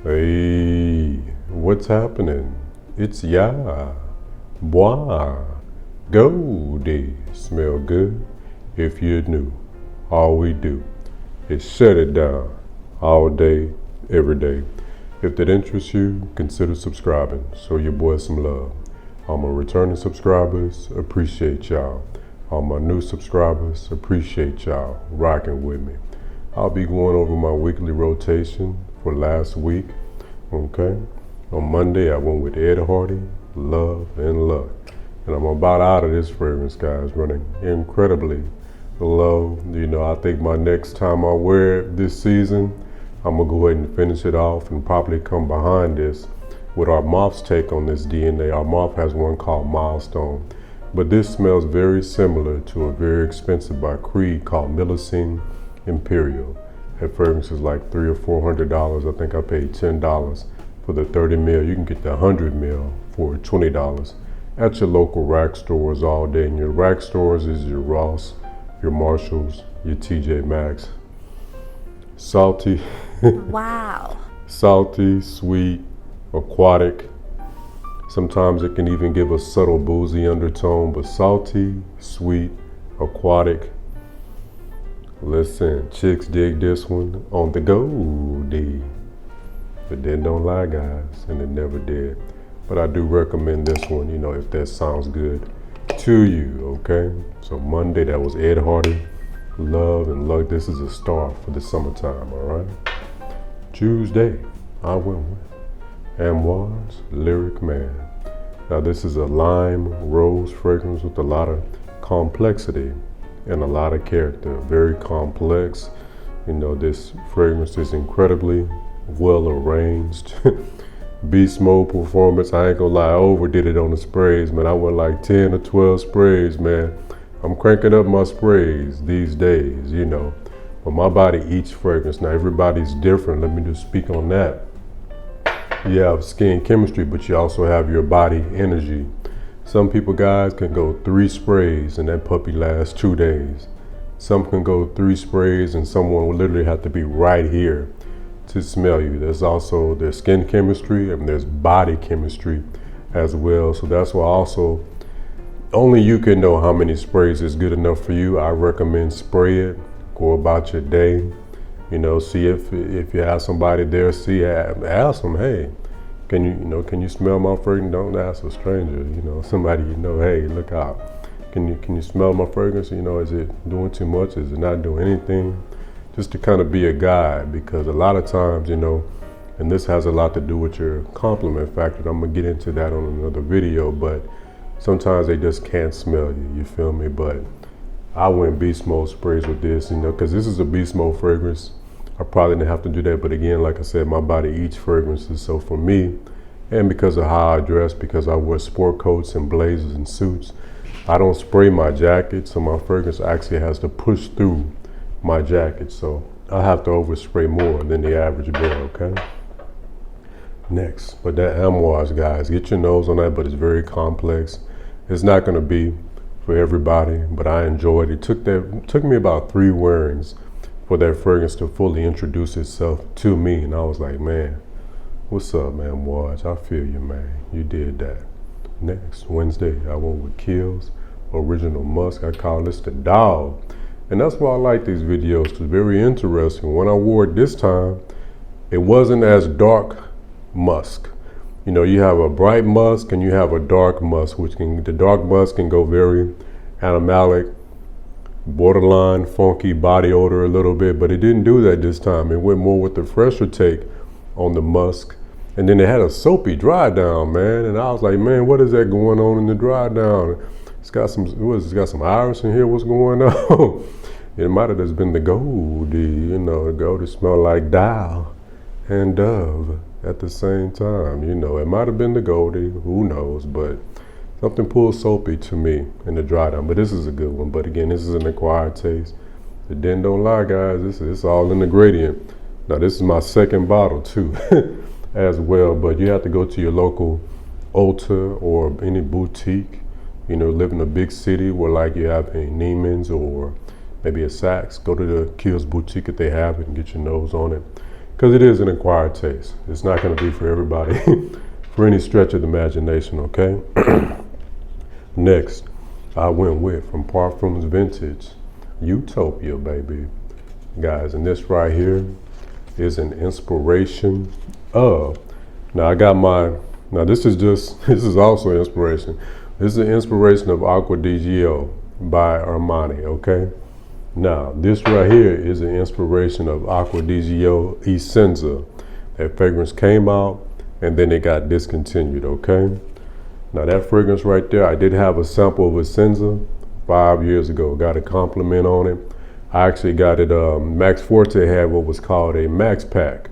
Hey, what's happening? It's ya, boy, Goldie. Smell good if you're new. All we do is shut it down all day, every day. If that interests you, consider subscribing. Show your boy some love. All my returning subscribers, appreciate y'all. All my new subscribers, appreciate y'all rocking with me. I'll be going over my weekly rotation for last week. Okay. On Monday, I went with Ed Hardy, Love and Luck. And I'm about out of this fragrance, guys, running incredibly low. I think my next time I wear it this season, I'm going to go ahead and finish it off and probably come behind this with our Moth's take on this DNA. Our Moth has one called Milestone. But this smells very similar to a very expensive by Creed called Millicene Imperial. That fragrance is like $300 or $400. I think I paid $10 for the 30 ml. You can get the 100 ml for $20 at your local rack stores all day. And your rack stores is your Ross, your Marshalls, your TJ Maxx. Salty. Wow. Salty, sweet, aquatic. Sometimes it can even give a subtle boozy undertone, but salty, sweet, aquatic. Listen, chicks dig this one on the Goldie. But then don't lie, guys, and it never did. But I do recommend this one, if that sounds good to you, okay? So Monday, that was Ed Hardy, Love and Luck. This is a star for the summertime, all right? Tuesday, I went with Amouage, Lyric Man. Now this is a lime rose fragrance with a lot of complexity and a lot of character, very complex. This fragrance is incredibly well arranged. Beast mode performance, I ain't gonna lie, I overdid it on the sprays, man. I went like 10 or 12 sprays, man. I'm cranking up my sprays these days, But my body eats fragrance. Now everybody's different, let me just speak on that. You have skin chemistry, but you also have your body energy. Some people, guys, can go 3 sprays and that puppy lasts 2 days. Some can go 3 sprays and someone will literally have to be right here to smell you. There's also their skin chemistry and there's body chemistry as well. So that's why also only you can know how many sprays is good enough for you. I recommend spray it, go about your day. See if you have somebody there, ask them, hey, can you smell my fragrance? Don't ask a stranger, somebody hey, look out. Can you smell my fragrance? Is it doing too much? Is it not doing anything? Just to kind of be a guide, because a lot of times, and this has a lot to do with your compliment factor. I'm gonna get into that on another video, but sometimes they just can't smell you feel me? But I went beast mode sprays with this, because this is a beast mode fragrance. I probably didn't have to do that, but again, like I said, my body eats fragrances. So for me, and because of how I dress, because I wear sport coats and blazers and suits, I don't spray my jacket, so my fragrance actually has to push through my jacket. So I have to overspray more than the average bear, okay? Next, but that Amouage, guys, get your nose on that, but it's very complex. It's not gonna be for everybody, but I enjoyed it. It took me about 3 wearings for that fragrance to fully introduce itself to me. And I was like, man, what's up, man, Amouage? I feel you, man. You did that. Next, Wednesday, I went with Kiehl's Original Musk. I call this the dog. And that's why I like these videos, because it's very interesting. When I wore it this time, it wasn't as dark musk. You have a bright musk and you have a dark musk, the dark musk can go very animalic, borderline funky body odor a little bit, but it didn't do that this time. It went more with the fresher take on the musk. And then it had a soapy dry down, man. And I was like, man, what is that going on in the dry down? It's got some iris in here, what's going on? It might have just been the Goldie, the Goldie smell like Dial and Dove at the same time. It might have been the Goldie, who knows, but something pulled soapy to me in the dry down. But this is a good one. But again, this is an acquired taste. But then don't lie, guys, this is all in the gradient. Now this is my second bottle too as well, but you have to go to your local Ulta or any boutique, live in a big city where like you have a Neiman's or maybe a Saks. Go to the Kiehl's boutique if they have it and get your nose on it. because it is an acquired taste. It's not going to be for everybody for any stretch of the imagination, okay? Next, I went with, from Parfum's Vintage, Utopia, baby. Guys, and this right here is an inspiration of, now this is also inspiration. This is an inspiration of Acqua di Gio by Armani, okay? Now, this right here is an inspiration of Acqua di Gio Essenza. That fragrance came out and then it got discontinued, okay? Now that fragrance right there, I did have a sample of Essenza 5 years ago. Got a compliment on it. I actually got it, Max Forte had what was called a Max Pack.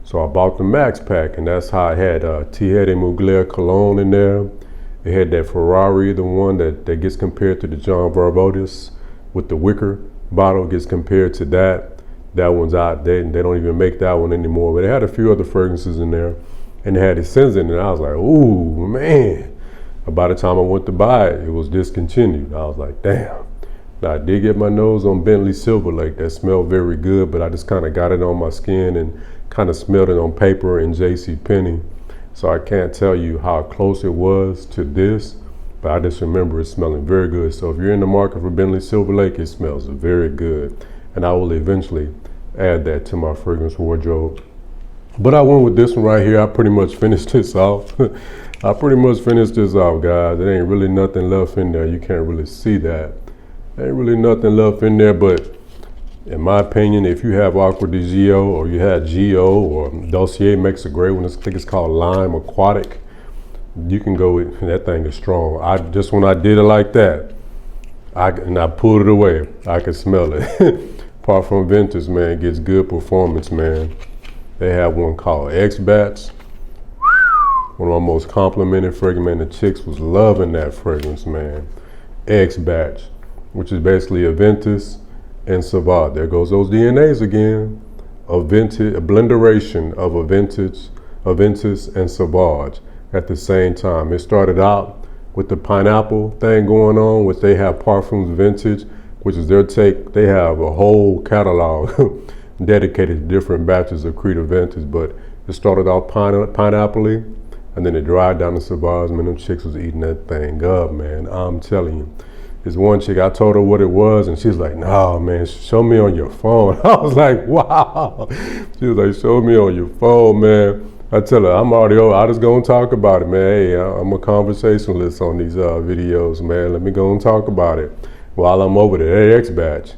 So I bought the Max Pack, and that's how I had Tiere Mugler cologne in there. It had that Ferrari, the one that gets compared to the John Varvatos with the wicker bottle, gets compared to that. That one's out. They don't even make that one anymore. But it had a few other fragrances in there, and it had Essenza in it. I was like, ooh, man. By the time I went to buy it, it was discontinued. I was like, damn. Now, I did get my nose on Bentley Silver Lake. That smelled very good, but I just kind of got it on my skin and kind of smelled it on paper in JCPenney. So I can't tell you how close it was to this, but I just remember it smelling very good. So if you're in the market for Bentley Silver Lake, it smells very good. And I will eventually add that to my fragrance wardrobe. But I went with this one right here. I pretty much finished this off. I pretty much finished this off, guys. There ain't really nothing left in there. You can't really see that. Ain't really nothing left in there, but in my opinion, if you have Acqua di Gio, or you had Gio, or Dossier makes a great one, I think it's called Lime Aquatic, you can go with, that thing is strong. When I did it like that, I pulled it away, I could smell it. Parfum Vintage, man, gets good performance, man. They have one called X-Bats. One of my most complimented fragrance, man. The chicks was loving that fragrance, man. X-Batch, which is basically a Ventus and Sauvage. There goes those DNAs again. A blenderation of a Ventus and Sauvage at the same time. It started out with the pineapple thing going on, which they have Parfum's Vintage, which is their take. They have a whole catalog dedicated to different batches of Creative Vintage, but it started out pineapple-y, and then it dried down to Sauvage. Man, them chicks was eating that thing up, man. I'm telling you. This one chick, I told her what it was, and she's like, no, man, show me on your phone. I was like, wow. She was like, show me on your phone, man. I tell her, I'm already over. I just go and talk about it, man. Hey, I'm a conversationalist on these videos, man. Let me go and talk about it while I'm over there. Hey, X-Batch.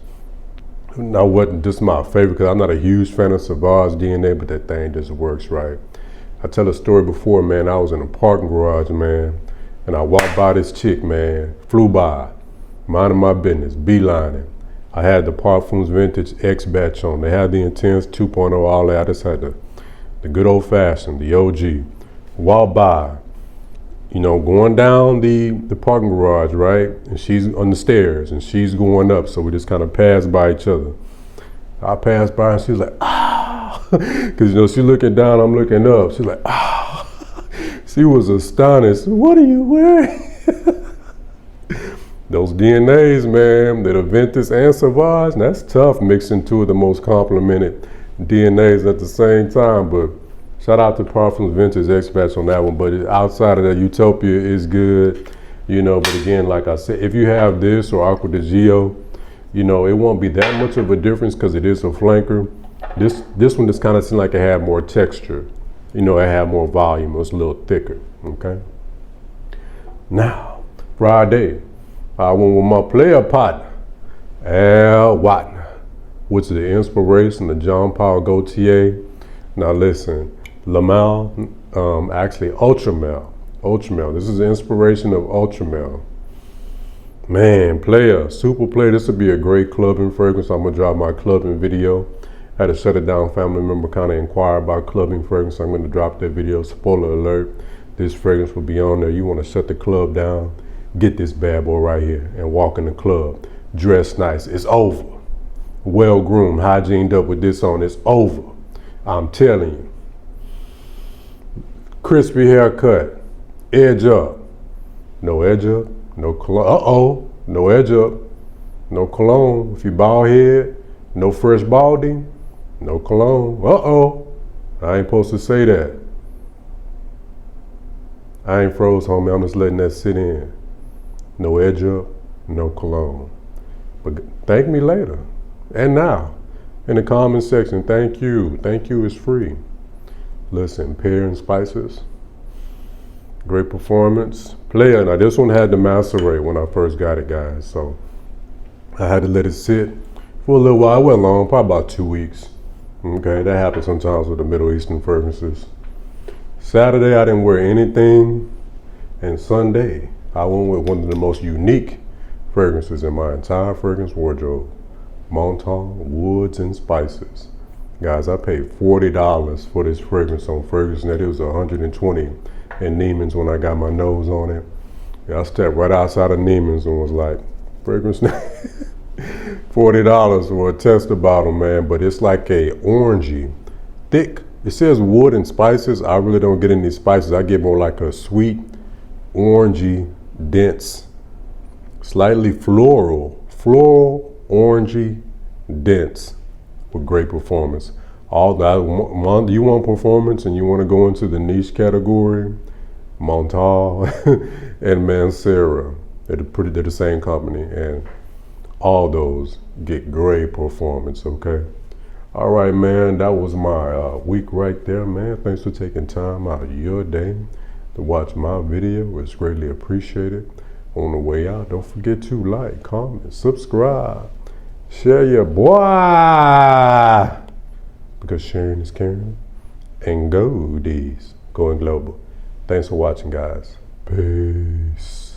Now, wasn't just my favorite, because I'm not a huge fan of Sauvage DNA, but that thing just works right. I tell a story before, man. I was in a parking garage, man, and I walked by this chick, man, flew by, minding my business, beelining. I had the Parfum's Vintage X-Batch on. They had the Intense 2.0, all that. I just had the good old fashioned, the OG. Walked by, you know, going down the parking garage, right? And she's on the stairs and she's going up. So we just kind of passed by each other. I passed by and she's like, ah, because, you know, she's looking down, I'm looking up. She's like, ah. She was astonished. What are you wearing? Those DNAs, man, that are Ventus and Sauvage, that's tough, mixing two of the most complimented DNAs at the same time. But shout out to Parfum's Vintage X-Batch on that one. But outside of that, Utopia is good, you know. But again, like I said, if you have this or Acqua di Gio, you know, it won't be that much of a difference because it is a flanker. This one just kind of seemed like it had more texture. You know, it had more volume. It was a little thicker, okay? Now, Friday, I went with my player partner, Al Watton, which is the inspiration of Jean Paul Gaultier. Now listen, Lamal, actually Ultramel. This is the inspiration of Ultramel. Man, player, super player. This would be a great clubbing fragrance. I'm gonna drop my clubbing video. Had a Shut It Down family member kind of inquire about clubbing fragrance. So I'm gonna drop that video. Spoiler alert, this fragrance will be on there. You wanna shut the club down, get this bad boy right here and walk in the club. Dress nice, it's over. Well groomed, hygiened up with this on, it's over. I'm telling you. Crispy haircut, edge up. No edge up, no cologne. No edge up, no cologne. If you bald head, no fresh balding, No cologne. Uh-oh. I ain't supposed to say that. I ain't froze, homie. I'm just letting that sit in. No edge up, no cologne. But thank me later. And now, in the comment section, thank you. Thank you is free. Listen, pear and spices. Great performance. Player. Now this one had to macerate when I first got it, guys. So I had to let it sit for a little while. It went long, probably about 2 weeks. Okay, that happens sometimes with the Middle Eastern fragrances. Saturday, I didn't wear anything. And Sunday, I went with one of the most unique fragrances in my entire fragrance wardrobe. Montagne Woods and Spices. Guys, I paid $40 for this fragrance on FragranceNet. It was $120 in Neiman's when I got my nose on it. I stepped right outside of Neiman's and was like, FragranceNet, $40 for a tester bottle, man. But it's like a orangey, thick. It says wood and spices. I really don't get any spices. I get more like a sweet, orangey, dense, slightly floral, orangey, dense, with great performance. All that, you want performance and you want to go into the niche category, Montal and Mancera, they're the same company, and all those get great performance. Okay. All right, man. That was my week right there, man. Thanks for taking time out of your day to watch my video. It's greatly appreciated. On the way out, don't forget to like, comment, subscribe, share your boy, because sharing is caring, and go these going global. Thanks for watching, guys. Peace.